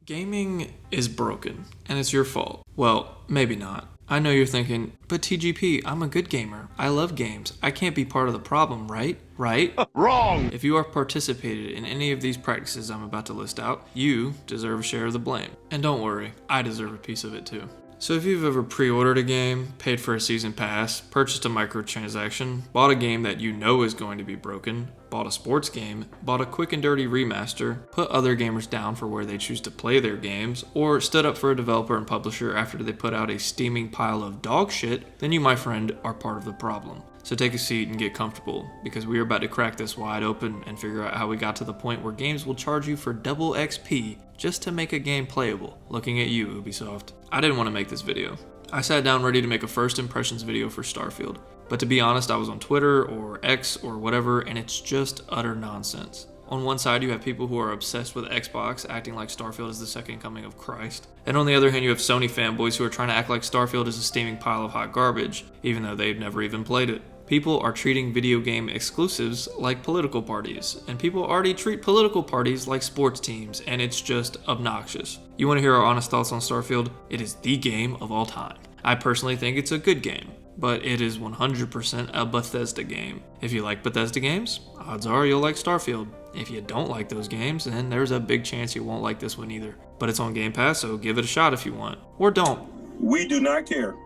Gaming is broken, and it's your fault. Well, maybe not. I know you're thinking, but TGP, I'm a good gamer. I love games. I can't be part of the problem, right? Right? Wrong! If you are participated in any of these practices I'm about to list out, you deserve a share of the blame. And don't worry, I deserve a piece of it too. So if you've ever pre-ordered a game, paid for a season pass, purchased a microtransaction, bought a game that you know is going to be broken, bought a sports game, bought a quick and dirty remaster, put other gamers down for where they choose to play their games, or stood up for a developer and publisher after they put out a steaming pile of dog shit, then you, my friend, are part of the problem. So take a seat and get comfortable, because we are about to crack this wide open and figure out how we got to the point where games will charge you for double XP just to make a game playable. Looking at you, Ubisoft. I didn't want to make this video. I sat down ready to make a first impressions video for Starfield, but to be honest, I was on Twitter or X or whatever, and it's just utter nonsense. On one side, you have people who are obsessed with Xbox, acting like Starfield is the second coming of Christ. And on the other hand, you have Sony fanboys who are trying to act like Starfield is a steaming pile of hot garbage, even though they've never even played it. People are treating video game exclusives like political parties, and people already treat political parties like sports teams, and it's just obnoxious. You want to hear our honest thoughts on Starfield? It is the game of all time. I personally think it's a good game, but it is 100% a Bethesda game. If you like Bethesda games, odds are you'll like Starfield. If you don't like those games, then there's a big chance you won't like this one either. But it's on Game Pass, so give it a shot if you want. Or don't. We do not care.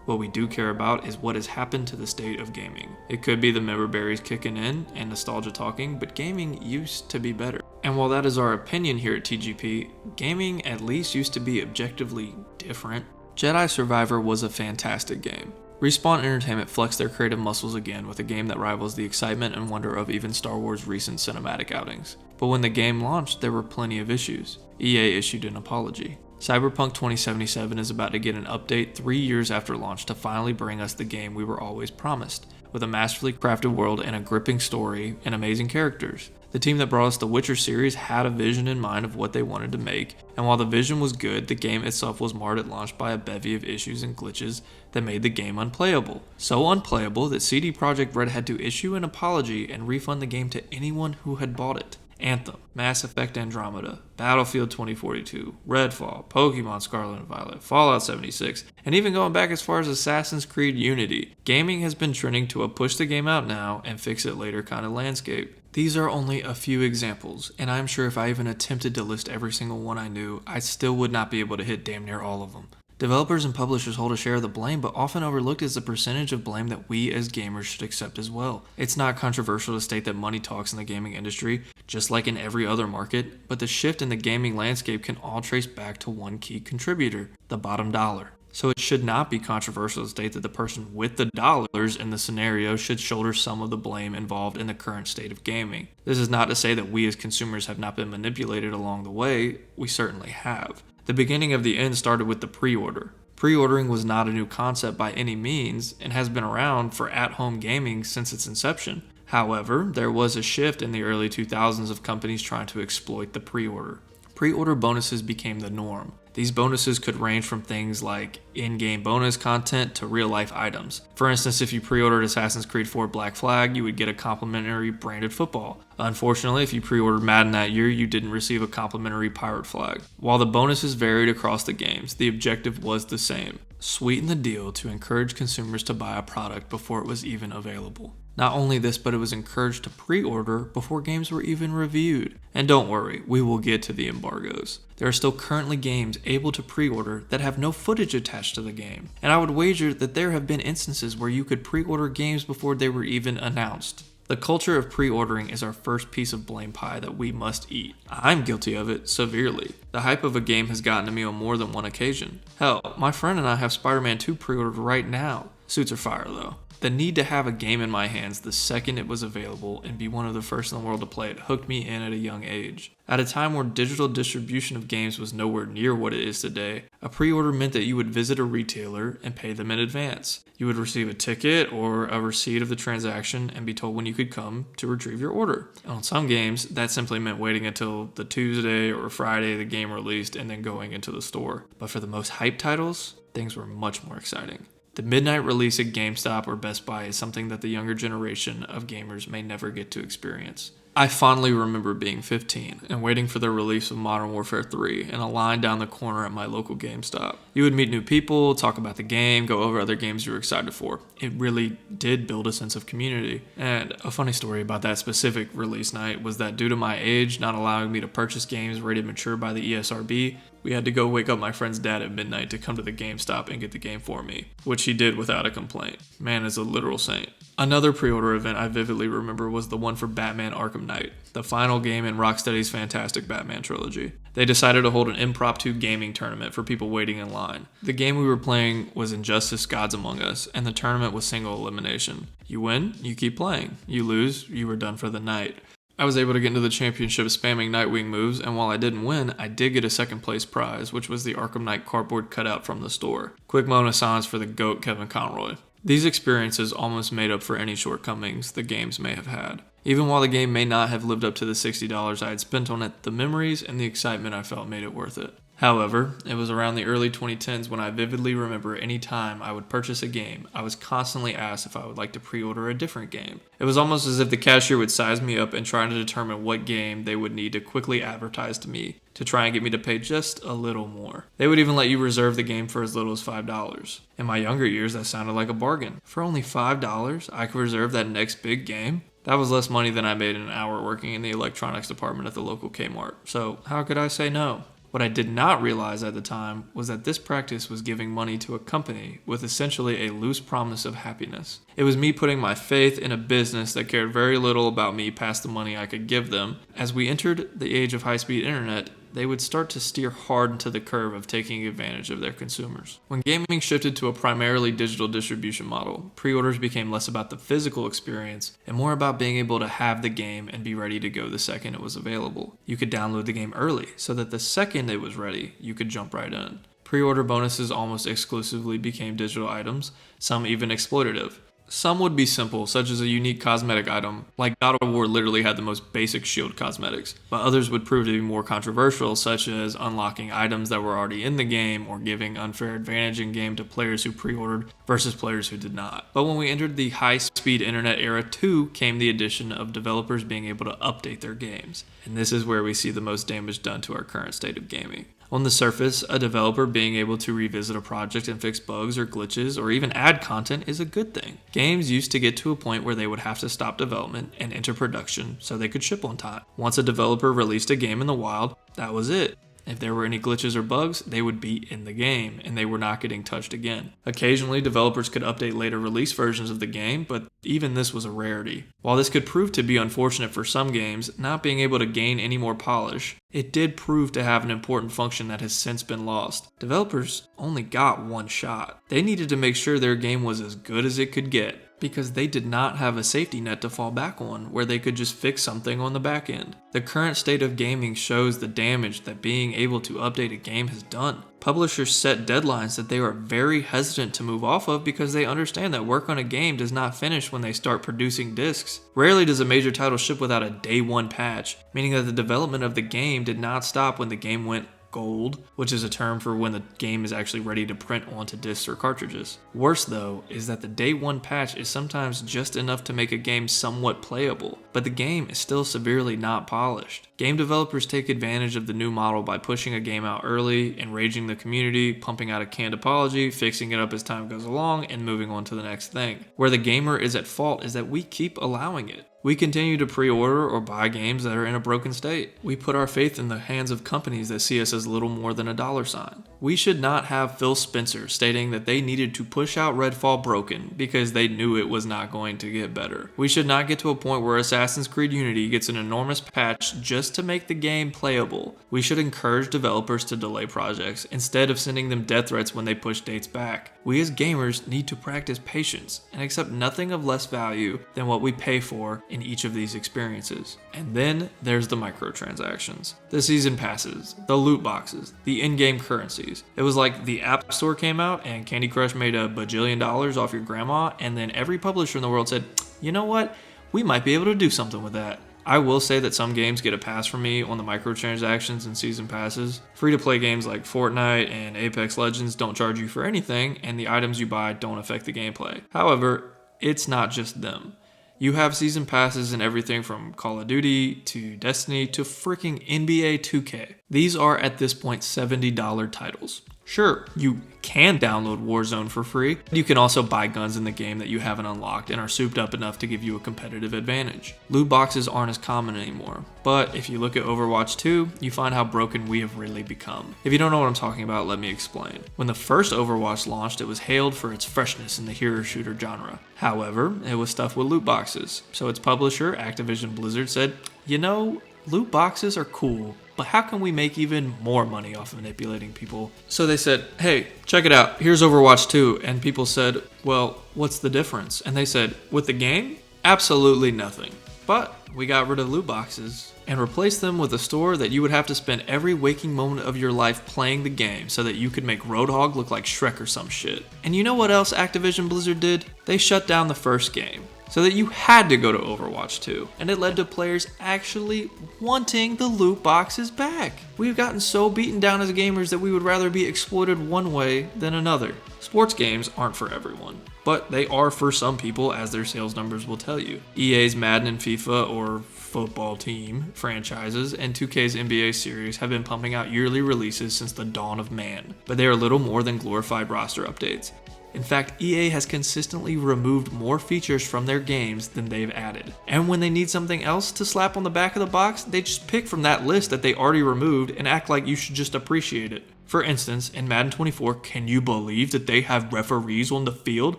What we do care about is what has happened to the state of gaming. It could be the member berries kicking in and nostalgia talking, but gaming used to be better. And while that is our opinion here at TGP, gaming at least used to be objectively different. Jedi Survivor was a fantastic game. Respawn Entertainment flexed their creative muscles again with a game that rivals the excitement and wonder of even Star Wars' recent cinematic outings. But when the game launched, there were plenty of issues. EA issued an apology. Cyberpunk 2077 is about to get an update 3 years after launch to finally bring us the game we were always promised, with a masterfully crafted world and a gripping story and amazing characters. The team that brought us the Witcher series had a vision in mind of what they wanted to make, and while the vision was good, the game itself was marred at launch by a bevy of issues and glitches that made the game unplayable. So unplayable that CD Projekt Red had to issue an apology and refund the game to anyone who had bought it. Anthem, Mass Effect Andromeda, Battlefield 2042, Redfall, Pokemon Scarlet and Violet, Fallout 76, and even going back as far as Assassin's Creed Unity. Gaming has been trending to a push the game out now and fix it later kind of landscape. These are only a few examples, and I'm sure if I even attempted to list every single one I knew, I still would not be able to hit damn near all of them. Developers and publishers hold a share of the blame, but often overlooked is the percentage of blame that we as gamers should accept as well. It's not controversial to state that money talks in the gaming industry, just like in every other market, but the shift in the gaming landscape can all trace back to one key contributor, the bottom dollar. So it should not be controversial to state that the person with the dollars in the scenario should shoulder some of the blame involved in the current state of gaming. This is not to say that we as consumers have not been manipulated along the way, we certainly have. The beginning of the end started with the pre-order. Pre-ordering was not a new concept by any means and has been around for at-home gaming since its inception. However, there was a shift in the early 2000s of companies trying to exploit the pre-order. Pre-order bonuses became the norm. These bonuses could range from things like in-game bonus content to real-life items. For instance, if you pre-ordered Assassin's Creed 4 Black Flag, you would get a complimentary branded football. Unfortunately, if you pre-ordered Madden that year, you didn't receive a complimentary pirate flag. While the bonuses varied across the games, the objective was the same: sweeten the deal to encourage consumers to buy a product before it was even available. Not only this, but it was encouraged to pre-order before games were even reviewed. And don't worry, we will get to the embargoes. There are still currently games able to pre-order that have no footage attached to the game. And I would wager that there have been instances where you could pre-order games before they were even announced. The culture of pre-ordering is our first piece of blame pie that we must eat. I'm guilty of it severely. The hype of a game has gotten to me on more than one occasion. Hell, my friend and I have Spider-Man 2 pre-ordered right now. Suits are fire though. The need to have a game in my hands the second it was available and be one of the first in the world to play it hooked me in at a young age. At a time where digital distribution of games was nowhere near what it is today, a pre-order meant that you would visit a retailer and pay them in advance. You would receive a ticket or a receipt of the transaction and be told when you could come to retrieve your order. And on some games, that simply meant waiting until the Tuesday or Friday the game released and then going into the store. But for the most hyped titles, things were much more exciting. The midnight release at GameStop or Best Buy is something that the younger generation of gamers may never get to experience. I fondly remember being 15 and waiting for the release of Modern Warfare 3 in a line down the corner at my local GameStop. You would meet new people, talk about the game, go over other games you were excited for. It really did build a sense of community. And a funny story about that specific release night was that due to my age not allowing me to purchase games rated mature by the ESRB, we had to go wake up my friend's dad at midnight to come to the GameStop and get the game for me, which he did without a complaint. Man is a literal saint. Another pre-order event I vividly remember was the one for Batman Arkham Knight, the final game in Rocksteady's fantastic Batman trilogy. They decided to hold an impromptu gaming tournament for people waiting in line. The game we were playing was Injustice Gods Among Us, and the tournament was single elimination. You win, you keep playing. You lose, you were done for the night. I was able to get into the championship spamming Nightwing moves, and while I didn't win, I did get a second place prize, which was the Arkham Knight cardboard cutout from the store. Quick moment of silence for the GOAT Kevin Conroy. These experiences almost made up for any shortcomings the games may have had. Even while the game may not have lived up to the $60 I had spent on it, the memories and the excitement I felt made it worth it. However, it was around the early 2010s when I vividly remember any time I would purchase a game, I was constantly asked if I would like to pre-order a different game. It was almost as if the cashier would size me up and try to determine what game they would need to quickly advertise to me to try and get me to pay just a little more. They would even let you reserve the game for as little as $5. In my younger years, that sounded like a bargain. For only $5, I could reserve that next big game? That was less money than I made in an hour working in the electronics department at the local Kmart. So how could I say no? What I did not realize at the time was that this practice was giving money to a company with essentially a loose promise of happiness. It was me putting my faith in a business that cared very little about me past the money I could give them. As we entered the age of high-speed internet, they would start to steer hard into the curve of taking advantage of their consumers. When gaming shifted to a primarily digital distribution model, pre-orders became less about the physical experience and more about being able to have the game and be ready to go the second it was available. You could download the game early, so that the second it was ready, you could jump right in. Pre-order bonuses almost exclusively became digital items, some even exploitative. Some would be simple, such as a unique cosmetic item, like God of War literally had the most basic shield cosmetics, but others would prove to be more controversial, such as unlocking items that were already in the game or giving unfair advantage in game to players who pre-ordered versus players who did not. But when we entered the high-speed internet era too, came the addition of developers being able to update their games, and this is where we see the most damage done to our current state of gaming. On the surface, a developer being able to revisit a project and fix bugs or glitches or even add content is a good thing. Games used to get to a point where they would have to stop development and enter production so they could ship on time. Once a developer released a game in the wild, that was it. If there were any glitches or bugs, they would be in the game, and they were not getting touched again. Occasionally, developers could update later release versions of the game, but even this was a rarity. While this could prove to be unfortunate for some games, not being able to gain any more polish, it did prove to have an important function that has since been lost. Developers only got one shot. They needed to make sure their game was as good as it could get, because they did not have a safety net to fall back on where they could just fix something on the back end. The current state of gaming shows the damage that being able to update a game has done. Publishers set deadlines that they are very hesitant to move off of because they understand that work on a game does not finish when they start producing discs. Rarely does a major title ship without a day one patch, meaning that the development of the game did not stop when the game went gold, which is a term for when the game is actually ready to print onto discs or cartridges. Worse though, is that the day one patch is sometimes just enough to make a game somewhat playable, but the game is still severely not polished. Game developers take advantage of the new model by pushing a game out early, enraging the community, pumping out a canned apology, fixing it up as time goes along, and moving on to the next thing. Where the gamer is at fault is that we keep allowing it. We continue to pre-order or buy games that are in a broken state. We put our faith in the hands of companies that see us as little more than a dollar sign. We should not have Phil Spencer stating that they needed to push out Redfall broken because they knew it was not going to get better. We should not get to a point where Assassin's Creed Unity gets an enormous patch just to make the game playable. We should encourage developers to delay projects instead of sending them death threats when they push dates back. We as gamers need to practice patience and accept nothing of less value than what we pay for in each of these experiences. And then there's the microtransactions, the season passes, the loot boxes, the in-game currencies. It was like the App Store came out and Candy Crush made $1 bajillion off your grandma, and then every publisher in the world said, you know what, we might be able to do something with that. I will say that some games get a pass from me on the microtransactions and season passes. Free-to-play games like Fortnite and Apex Legends don't charge you for anything, and the items you buy don't affect the gameplay. However, it's not just them. You have season passes and everything from Call of Duty to Destiny to freaking NBA 2K. These are at this point $70 titles. Sure, you can download Warzone for free. You can also buy guns in the game that you haven't unlocked and are souped up enough to give you a competitive advantage. Loot boxes aren't as common anymore, but if you look at Overwatch 2, you find how broken we have really become. If you don't know what I'm talking about, let me explain. When the first Overwatch launched, it was hailed for its freshness in the hero shooter genre. However, it was stuffed with loot boxes, so its publisher, Activision Blizzard, said, you know, loot boxes are cool, but how can we make even more money off of manipulating people? So they said, hey, check it out, here's Overwatch 2. And people said, well, what's the difference? And they said, with the game? Absolutely nothing. But we got rid of loot boxes and replaced them with a store that you would have to spend every waking moment of your life playing the game so that you could make Roadhog look like Shrek or some shit. And you know what else Activision Blizzard did? They shut down the first game, so that you had to go to Overwatch 2, and it led to players actually wanting the loot boxes back. We've gotten so beaten down as gamers that we would rather be exploited one way than another. Sports games aren't for everyone, but they are for some people, as their sales numbers will tell you. EA's Madden and FIFA, or football team franchises, and 2K's NBA series have been pumping out yearly releases since the dawn of man, but they are little more than glorified roster updates. In fact, EA has consistently removed more features from their games than they've added. And when they need something else to slap on the back of the box, they just pick from that list that they already removed and act like you should just appreciate it. For instance, in Madden 24, can you believe that they have referees on the field?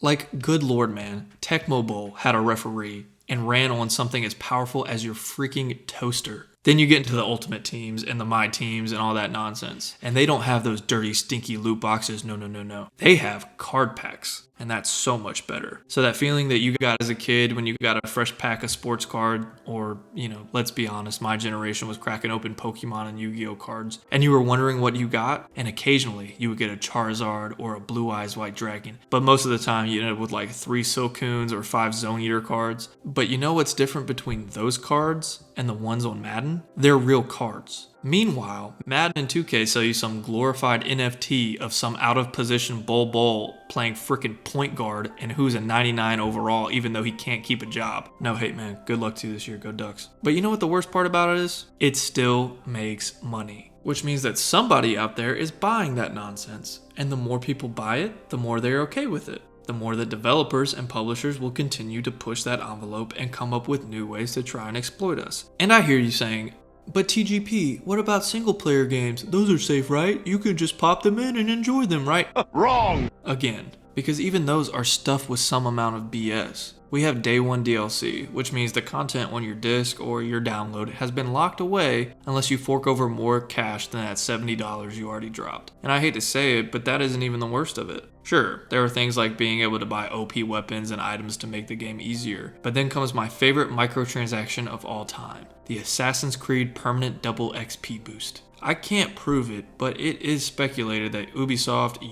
Like, good lord man, Tecmo Bowl had a referee and ran on something as powerful as your freaking toaster. Then you get into the Ultimate Teams and the My Teams and all that nonsense. And they don't have those dirty, stinky loot boxes. No. They have card packs. And that's so much better. So that feeling that you got as a kid when you got a fresh pack of sports card, or, let's be honest, my generation was cracking open Pokemon and Yu-Gi-Oh cards, and you were wondering what you got, and occasionally you would get a Charizard or a Blue Eyes White Dragon. But most of the time you ended up with like 3 Silcoons or 5 Zone Eater cards. But you know what's different between those cards and the ones on Madden? They're real cards. Meanwhile, Madden and 2K sell you some glorified NFT of some out-of-position Bol playing frickin' point guard and who's a 99 overall even though he can't keep a job. No hate, man. Good luck to you this year. Go Ducks. But you know what the worst part about it is? It still makes money. Which means that somebody out there is buying that nonsense. And the more people buy it, the more they're okay with it. The more that developers and publishers will continue to push that envelope and come up with new ways to try and exploit us. And I hear you saying, but TGP, what about single player games? Those are safe, right? You can just pop them in and enjoy them, right? Wrong! Again, because even those are stuffed with some amount of BS. We have day one DLC, which means the content on your disc or your download has been locked away unless you fork over more cash than that $70 you already dropped. And I hate to say it, but that isn't even the worst of it. Sure, there are things like being able to buy OP weapons and items to make the game easier, but then comes my favorite microtransaction of all time, the Assassin's Creed permanent double XP boost. I can't prove it, but it is speculated that Ubisoft,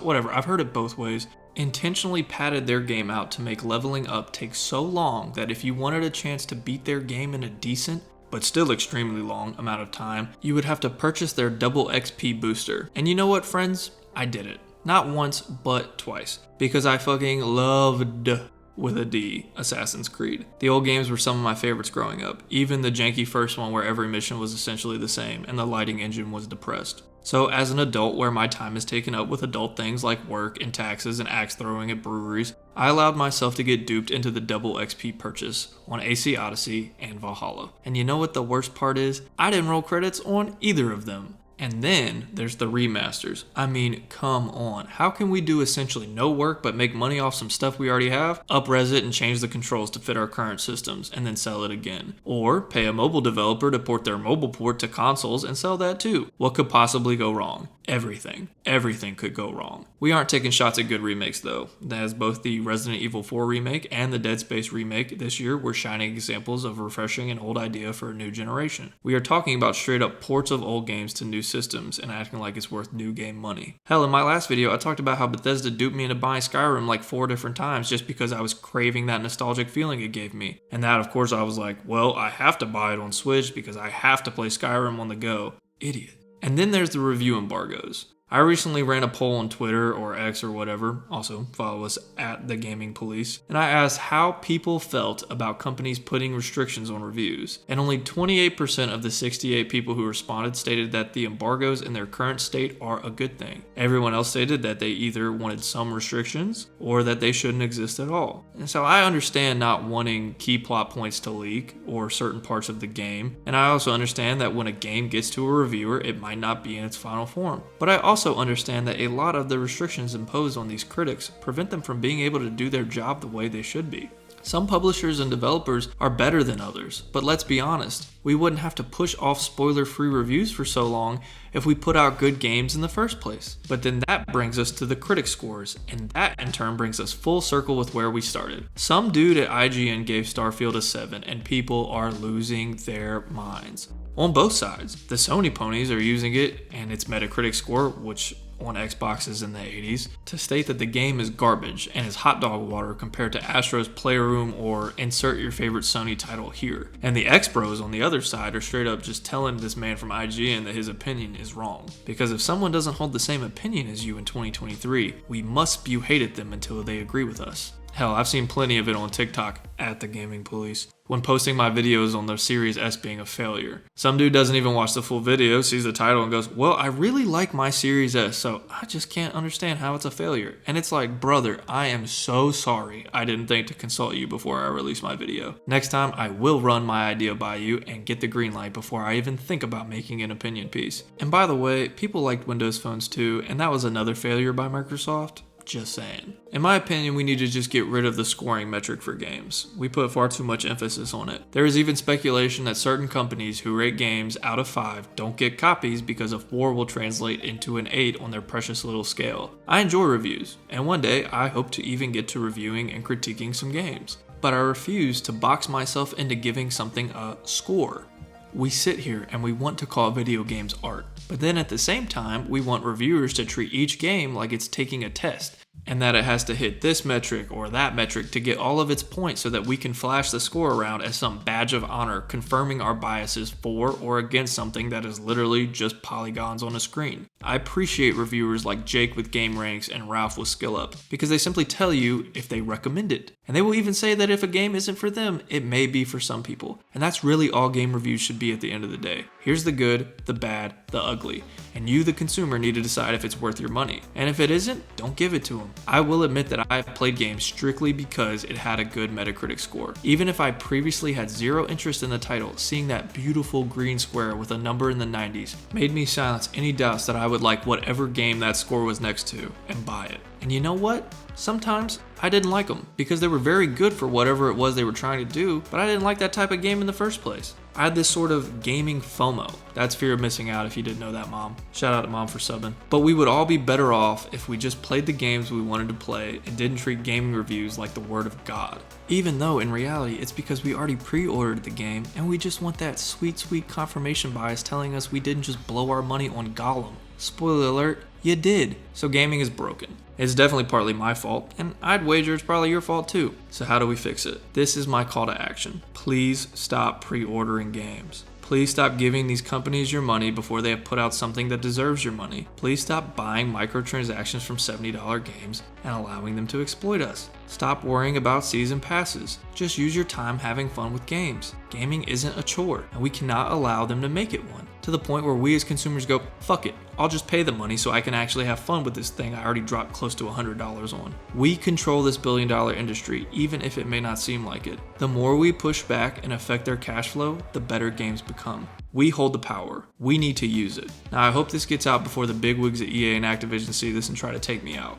whatever, I've heard it both ways, intentionally padded their game out to make leveling up take so long that if you wanted a chance to beat their game in a decent, but still extremely long amount of time, you would have to purchase their double XP booster. And you know what, friends? I did it. Not once, but twice. Because I fucking loved, with a D, Assassin's Creed. The old games were some of my favorites growing up. Even the janky first one where every mission was essentially the same and the lighting engine was depressed. So as an adult where my time is taken up with adult things like work and taxes and axe throwing at breweries, I allowed myself to get duped into the double XP purchase on AC Odyssey and Valhalla. And you know what the worst part is? I didn't roll credits on either of them. And then there's the remasters. I mean, come on. How can we do essentially no work but make money off some stuff we already have, up-res it and change the controls to fit our current systems, and then sell it again? Or pay a mobile developer to port their mobile port to consoles and sell that too. What could possibly go wrong? Everything. Everything could go wrong. We aren't taking shots at good remakes though, as both the Resident Evil 4 remake and the Dead Space remake this year were shining examples of refreshing an old idea for a new generation. We are talking about straight up ports of old games to new systems and acting like it's worth new game money. Hell, in my last video I talked about how Bethesda duped me into buying Skyrim like 4 different times just because I was craving that nostalgic feeling it gave me. And that of course I was like, well, I have to buy it on Switch because I have to play Skyrim on the go. Idiot. And then there's the review embargoes. I recently ran a poll on Twitter or X or whatever, also follow us at the Gaming Police, and I asked how people felt about companies putting restrictions on reviews, and only 28% of the 68 people who responded stated that the embargoes in their current state are a good thing. Everyone else stated that they either wanted some restrictions or that they shouldn't exist at all. And so I understand not wanting key plot points to leak or certain parts of the game, and I also understand that when a game gets to a reviewer, it might not be in its final form. But I also understand that a lot of the restrictions imposed on these critics prevent them from being able to do their job the way they should be. Some publishers and developers are better than others, but let's be honest, we wouldn't have to push off spoiler-free reviews for so long if we put out good games in the first place. But then that brings us to the critic scores, and that in turn brings us full circle with where we started. Some dude at IGN gave Starfield a 7, and people are losing their minds. On both sides, the Sony ponies are using it and its Metacritic score, which on Xbox is in the 80s, to state that the game is garbage and is hot dog water compared to Astro's Playroom or insert your favorite Sony title here. And the X-Bros on the other side are straight up just telling this man from IGN that his opinion is wrong. Because if someone doesn't hold the same opinion as you in 2023, we must spew hate at them until they agree with us. Hell, I've seen plenty of it on TikTok at the Gaming Police when posting my videos on the Series S being a failure. Some dude doesn't even watch the full video, sees the title and goes, well, I really like my Series S, so I just can't understand how it's a failure. And it's like, brother, I am so sorry I didn't think to consult you before I released my video. Next time, I will run my idea by you and get the green light before I even think about making an opinion piece. And by the way, people liked Windows phones too, and that was another failure by Microsoft. Just saying. In my opinion, we need to just get rid of the scoring metric for games. We put far too much emphasis on it. There is even speculation that certain companies who rate games out of 5 don't get copies because a 4 will translate into an 8 on their precious little scale. I enjoy reviews, and one day I hope to even get to reviewing and critiquing some games. But I refuse to box myself into giving something a score. We sit here and we want to call video games art, but then at the same time, we want reviewers to treat each game like it's taking a test, and that it has to hit this metric or that metric to get all of its points so that we can flash the score around as some badge of honor, confirming our biases for or against something that is literally just polygons on a screen. I appreciate reviewers like Jake with GameRanks and Ralph with SkillUp, because they simply tell you if they recommend it. And they will even say that if a game isn't for them, it may be for some people. And that's really all game reviews should be at the end of the day. Here's the good, the bad, the ugly. And you, the consumer, need to decide if it's worth your money. And if it isn't, don't give it to them. I will admit that I've played games strictly because it had a good Metacritic score. Even if I previously had zero interest in the title, seeing that beautiful green square with a number in the 90s made me silence any doubts that I would like whatever game that score was next to and buy it. And you know what? Sometimes I didn't like them because they were very good for whatever it was they were trying to do, but I didn't like that type of game in the first place. I had this sort of gaming FOMO. That's fear of missing out if you didn't know that, Mom. Shout out to Mom for subbing. But we would all be better off if we just played the games we wanted to play and didn't treat gaming reviews like the word of God. Even though in reality it's because we already pre-ordered the game and we just want that sweet, sweet confirmation bias telling us we didn't just blow our money on Gollum. Spoiler alert, you did. So gaming is broken. It's definitely partly my fault, and I'd wager it's probably your fault too. So how do we fix it? This is my call to action. Please stop pre-ordering games. Please stop giving these companies your money before they have put out something that deserves your money. Please stop buying microtransactions from $70 games and allowing them to exploit us. Stop worrying about season passes. Just use your time having fun with games. Gaming isn't a chore, and we cannot allow them to make it one. To the point where we as consumers go, fuck it, I'll just pay the money so I can actually have fun with this thing I already dropped close to $100 on. We control this billion-dollar industry, even if it may not seem like it. The more we push back and affect their cash flow, the better games become. We hold the power. We need to use it. Now I hope this gets out before the bigwigs at EA and Activision see this and try to take me out.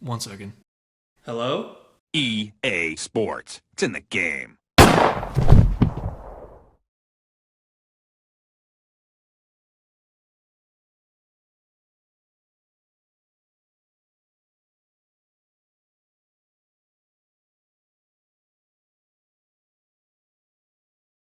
1 second. Hello? EA Sports. It's in the game.